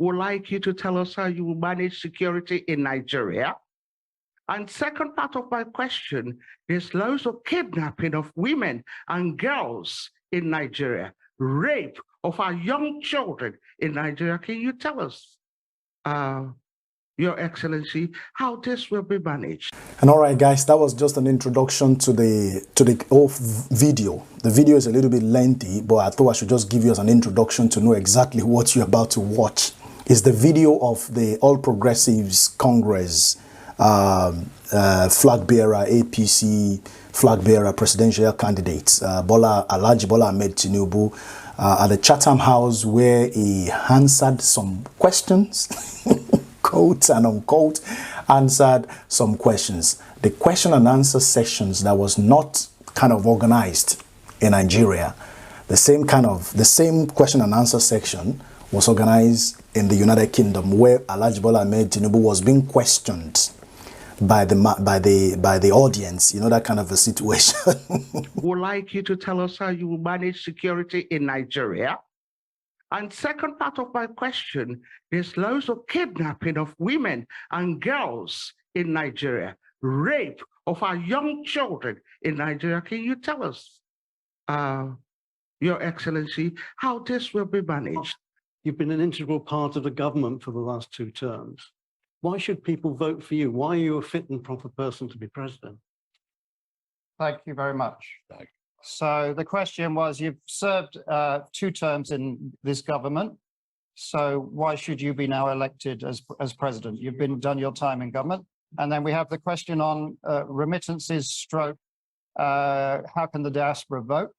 would like you to tell us how you will manage security in Nigeria. And second part of my question, there's loads of kidnapping of women and girls in Nigeria, rape of our young children in Nigeria. Can you tell us, Your Excellency, how this will be managed? And all right, guys, that was just an introduction to the whole video. The video is a little bit lengthy, but I thought I should just give you as an introduction to know exactly what you're about to watch. It's the video of the All Progressives Congress flag bearer, APC flag bearer presidential candidates, Alhaji Bola Ahmed Tinubu, at the Chatham House, where he answered some questions, quote and unquote, answered some questions. The question and answer sections that was not kind of organized in Nigeria. The same question and answer section was organized in the United Kingdom, where Alhaji Bola Ahmed Tinubu was being questioned by the audience, you know, that kind of a situation. Would like you to tell us how you will manage security in Nigeria. And second part of my question, there's loads of kidnapping of women and girls in Nigeria, rape of our young children in Nigeria. Can you tell us, Your Excellency, how this will be managed? You've been an integral part of the government for the last 2 terms. Why should people vote for you? Why are you a fit and proper person to be president? Thank you very much. So the question was, you've served 2 terms in this government, so why should you be now elected as president? You've done your time in government. And then we have the question on remittances stroke, how can the diaspora vote?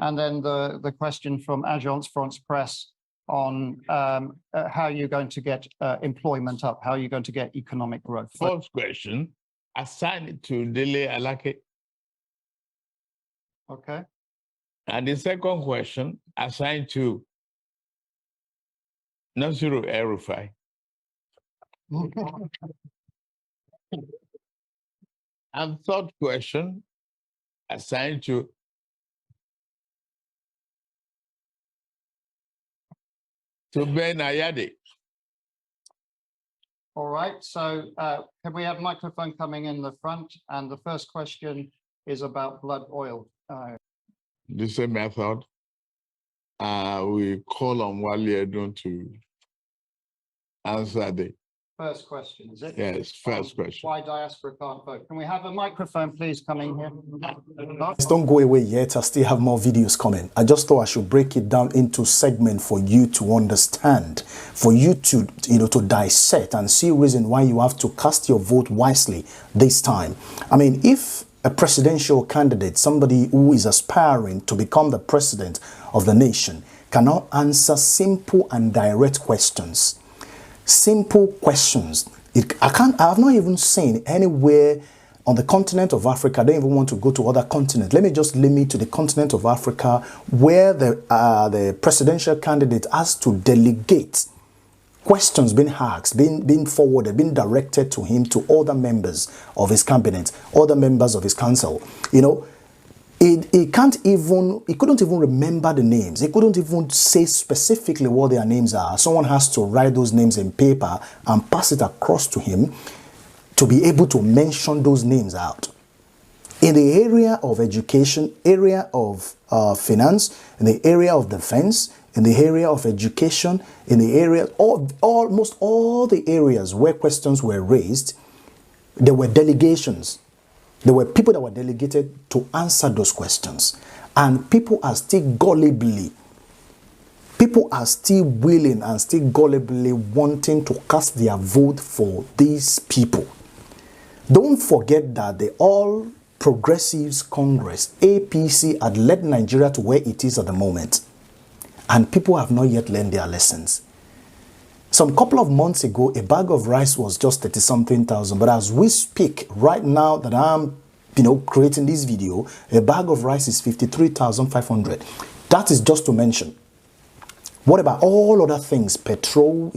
And then the question from Agence France Presse on how you're going to get employment up, how you're going to get economic growth. First question, assign it to Dele Alake. Okay. And the second question, assign to Nasiru El-Rufai. And third question, assign to Ben Ayade. All right, so can we have microphone coming in the front? And the first question is about blood oil. The same method. We call on Wale Edun to answer the first question, is it? Yes, first question. Why diaspora can't vote? Can we have a microphone, please, coming here? Don't go away yet. I still have more videos coming. I just thought I should break it down into segments for you to understand, for you to, to dissect and see reason why you have to cast your vote wisely this time. I mean, if a presidential candidate, somebody who is aspiring to become the president of the nation, cannot answer simple and direct questions, simple questions. I have not even seen anywhere on the continent of Africa. I don't even want to go to other continents. Let me just limit to the continent of Africa, where the presidential candidate has to delegate questions being asked, being forwarded, being directed to him, to other members of his cabinet, other members of his council. He couldn't even remember the names. He couldn't even say specifically what their names are. Someone has to write those names in paper and pass it across to him to be able to mention those names out. In the area of education, area of finance, in the area of defense, in the area of education, in the area of almost all the areas where questions were raised, there were delegations. There were people that were delegated to answer those questions. And people are still gullibly, people are still willing and still gullibly wanting to cast their vote for these people. Don't forget that the All Progressives Congress, APC, had led Nigeria to where it is at the moment. And people have not yet learned their lessons. Some couple of months ago, a bag of rice was just 30-something thousand. But as we speak, right now that I'm, creating this video, a bag of rice is 53,500. That is just to mention. What about all other things? Petrol,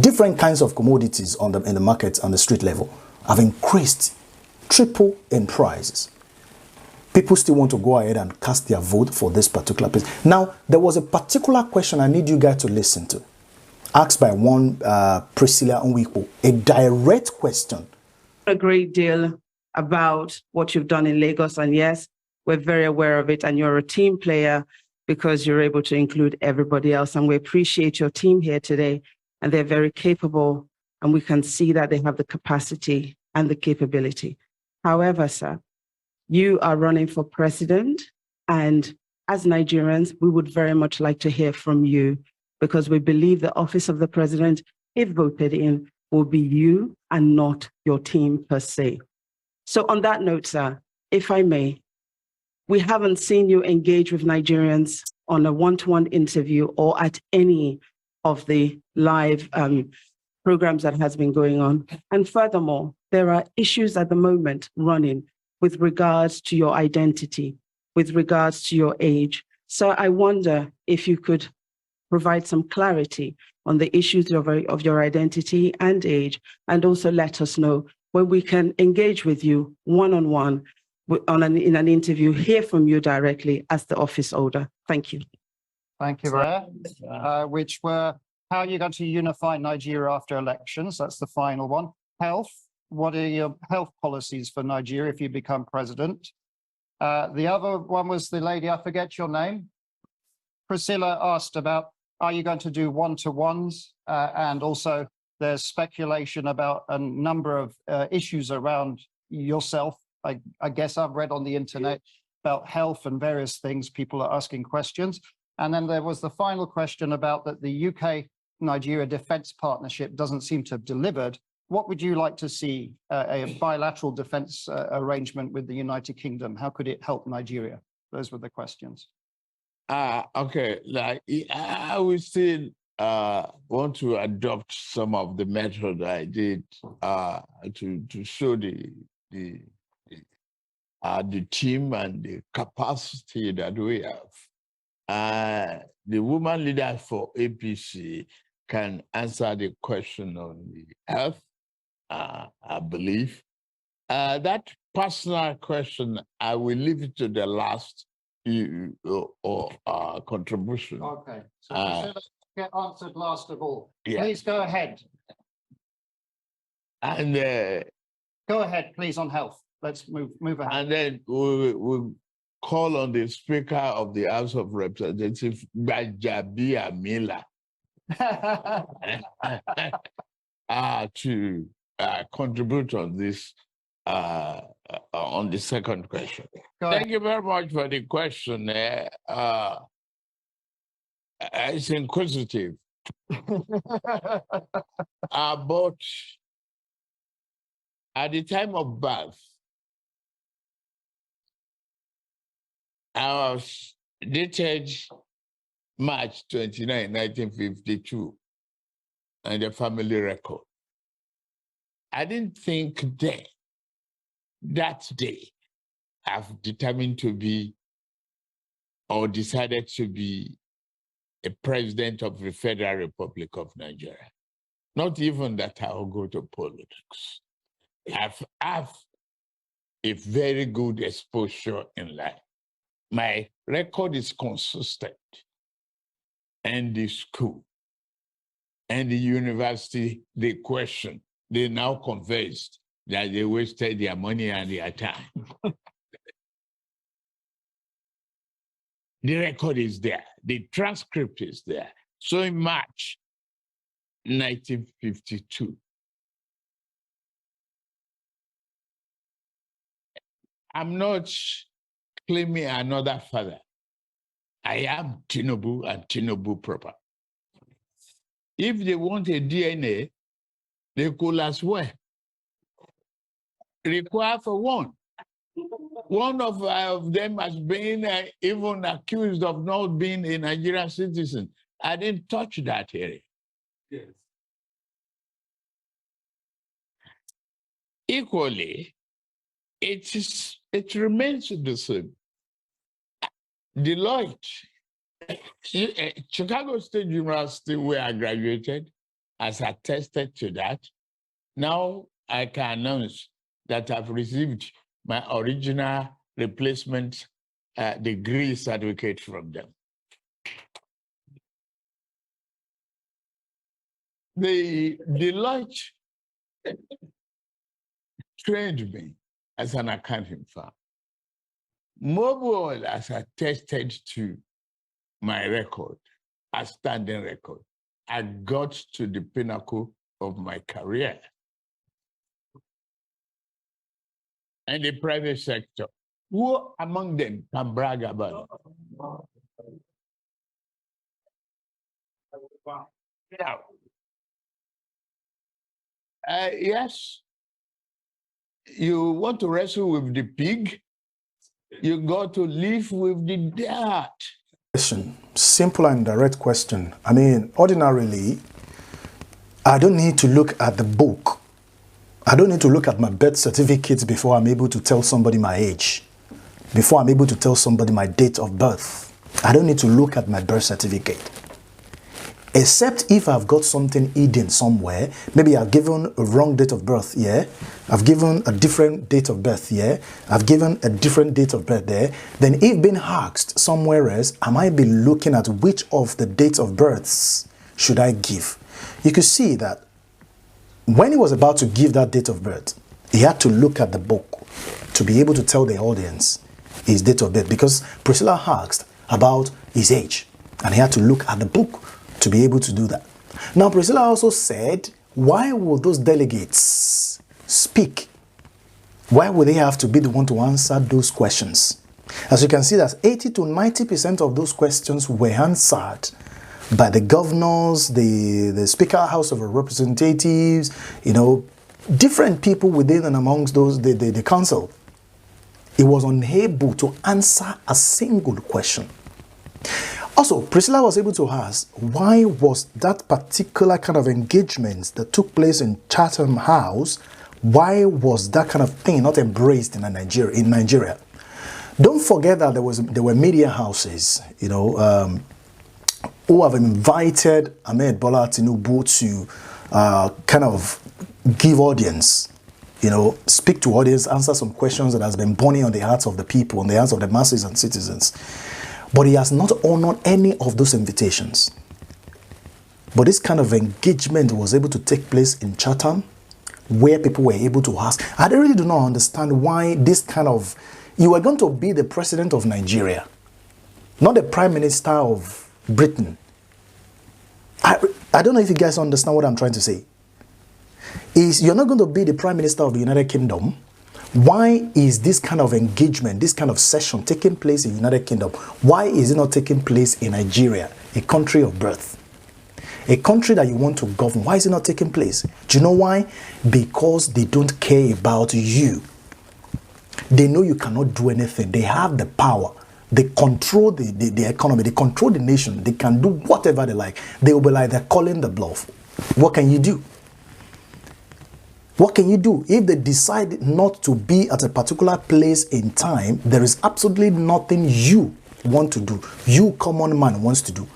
different kinds of commodities in the market, on the street level, have increased triple in prices. People still want to go ahead and cast their vote for this particular place. Now, there was a particular question I need you guys to listen to. asked by one Priscilla Nwikpo, a direct question. A great deal about what you've done in Lagos, and yes, we're very aware of it, and you're a team player because you're able to include everybody else, and we appreciate your team here today, and they're very capable, and we can see that they have the capacity and the capability. However, sir, you are running for president, and as Nigerians, we would very much like to hear from you, because we believe the office of the president, if voted in, will be you and not your team per se. So on that note, sir, if I may, we haven't seen you engage with Nigerians on a one-to-one interview or at any of the live programs that has been going on. And furthermore, there are issues at the moment running with regards to your identity, with regards to your age. So I wonder if you could provide some clarity on the issues of your identity and age, and also let us know when we can engage with you one-on-one in an interview, hear from you directly as the office holder. Thank you. Thank you, which were, how are you going to unify Nigeria after elections? That's the final one. Health, what are your health policies for Nigeria if you become president? The other one was the lady, I forget your name. Priscilla asked about, are you going to do one-to-ones? And also there's speculation about a number of issues around yourself. I guess I've read on the internet about health and various things. People are asking questions. And then there was the final question about that the UK-Nigeria defense partnership doesn't seem to have delivered. What would you like to see a bilateral defense arrangement with the United Kingdom? How could it help Nigeria? Those were the questions. Okay, like I would still want to adopt some of the method I did to show the team and the capacity that we have. The woman leader for APC can answer the question on the health, I believe. That personal question, I will leave it to the last contribution. Okay, so Priscilla, get answered last of all. Yeah. Please go ahead. And Go ahead, please, on health. Let's move ahead. and then we'll call on the Speaker of the House of Representatives, Gbajabiamila, to contribute on this, on the second question. Thank you very much for the question. It's inquisitive. But at the time of birth, I was dated March 29, 1952, and the family record. I didn't think then, that day, I've determined to be or decided to be a president of the Federal Republic of Nigeria. Not even that I will go to politics. I have a very good exposure in life. My record is consistent. And the school and the university, they question, they now convinced that they wasted their money and their time. The record is there. The transcript is there. So in March 1952, I'm not claiming another father. I am Tinubu and Tinubu proper. If they want a DNA, they could as well require for one. One of them has been even accused of not being a Nigerian citizen. I didn't touch that area. Yes. Equally, it remains the same. Deloitte, Chicago State University, where I graduated, has attested to that. Now I can announce that I've received my original replacement degree certificate from them. the Deloitte trained me as an accounting firm. Mobile has attested to my record, a standing record. I got to the pinnacle of my career. And the private sector, who among them can brag about it? Now, yes, you want to wrestle with the pig, you got to live with the dirt. Question, simple and direct question. I mean, ordinarily, I don't need to look at the book. I don't need to look at my birth certificate before I'm able to tell somebody my age, before I'm able to tell somebody my date of birth. I don't need to look at my birth certificate. Except if I've got something hidden somewhere, maybe I've given a wrong date of birth here, I've given a different date of birth here, I've given a different date of birth there, then if being asked somewhere else, I might be looking at which of the dates of births should I give. You could see that when he was about to give that date of birth, he had to look at the book to be able to tell the audience his date of birth, because Priscilla asked about his age and he had to look at the book to be able to do that. Now, Priscilla also said, why would those delegates speak? Why would they have to be the one to answer those questions? As you can see, that 80 to 90% of those questions were answered by the governors, the Speaker, House of Representatives, you know, different people within and amongst those, the council. He was unable to answer a single question. Also, Priscilla was able to ask, why was that particular kind of engagement that took place in Chatham House, why was that kind of thing not embraced in Nigeria? Don't forget that there were media houses, you know, who have invited Ahmed Bola Tinubu to kind of give audience, you know, speak to audience, answer some questions that has been burning on the hearts of the people, on the hearts of the masses and citizens. But he has not honored any of those invitations. But this kind of engagement was able to take place in Chatham, where people were able to ask. I really do not understand why this kind of, you are going to be the president of Nigeria, not the prime minister of Britain. I don't know if you guys understand what I'm trying to say. You're not going to be the prime minister of the United Kingdom. Why is this kind of engagement, this kind of session taking place in the United Kingdom? Why is it not taking place in Nigeria, a country of birth? A country that you want to govern, why is it not taking place? Do you know why? Because they don't care about you. They know you cannot do anything. They have the power. They control the economy. They control the nation. They can do whatever they like. They will be like, they're calling the bluff. What can you do? What can you do? If they decide not to be at a particular place in time, there is absolutely nothing you want to do. You, common man, wants to do.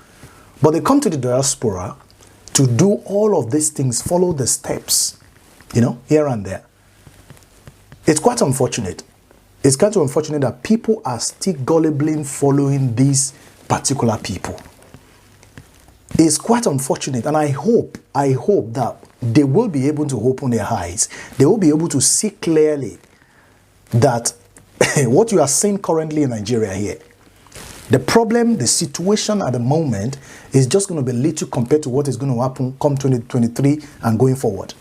But they come to the diaspora to do all of these things, follow the steps, you know, here and there. It's quite unfortunate. It's quite unfortunate that people are still gullibly following these particular people. It's quite unfortunate, and I hope that they will be able to open their eyes. They will be able to see clearly that what you are seeing currently in Nigeria here, the problem, the situation at the moment is just going to be little compared to what is going to happen come 2023 and going forward.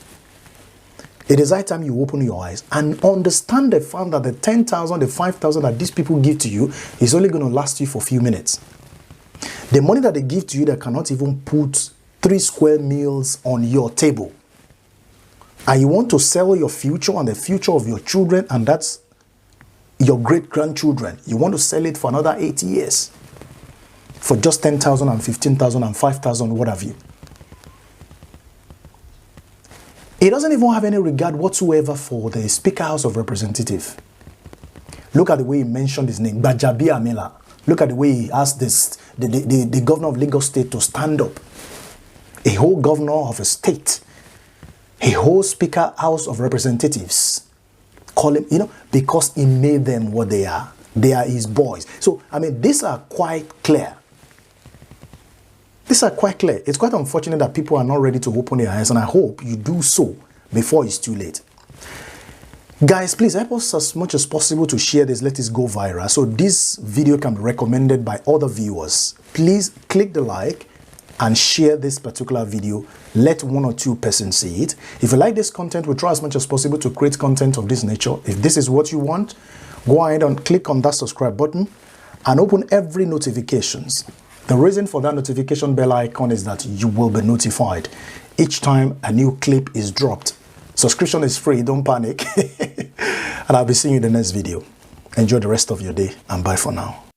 It is high time you open your eyes and understand the fact that the 10,000, the 5,000 that these people give to you is only going to last you for a few minutes. The money that they give to you that cannot even put 3 square meals on your table. And you want to sell your future and the future of your children, and that's your great-grandchildren. You want to sell it for another 8 years for just 10,000 and 15,000 and 5,000, what have you. He doesn't even have any regard whatsoever for the Speaker House of Representatives. Look at the way he mentioned his name, Gbajabiamila. Look at the way he asked the governor of Lagos State to stand up. A whole governor of a state, a whole Speaker House of Representatives, call him, you know, because he made them what they are. They are his boys. So, I mean, these are quite clear. These are quite clear. It's quite unfortunate that people are not ready to open their eyes, and I hope you do so before it's too late. Guys, please help us as much as possible to share this. Let this go viral so this video can be recommended by other viewers. Please click the like and share this particular video. Let 1 or 2 persons see it. If you like this content, we'll try as much as possible to create content of this nature. If this is what you want, go ahead and click on that subscribe button and open every notifications. The reason for that notification bell icon is that you will be notified each time a new clip is dropped. Subscription is free, don't panic. And I'll be seeing you in the next video. Enjoy the rest of your day and bye for now.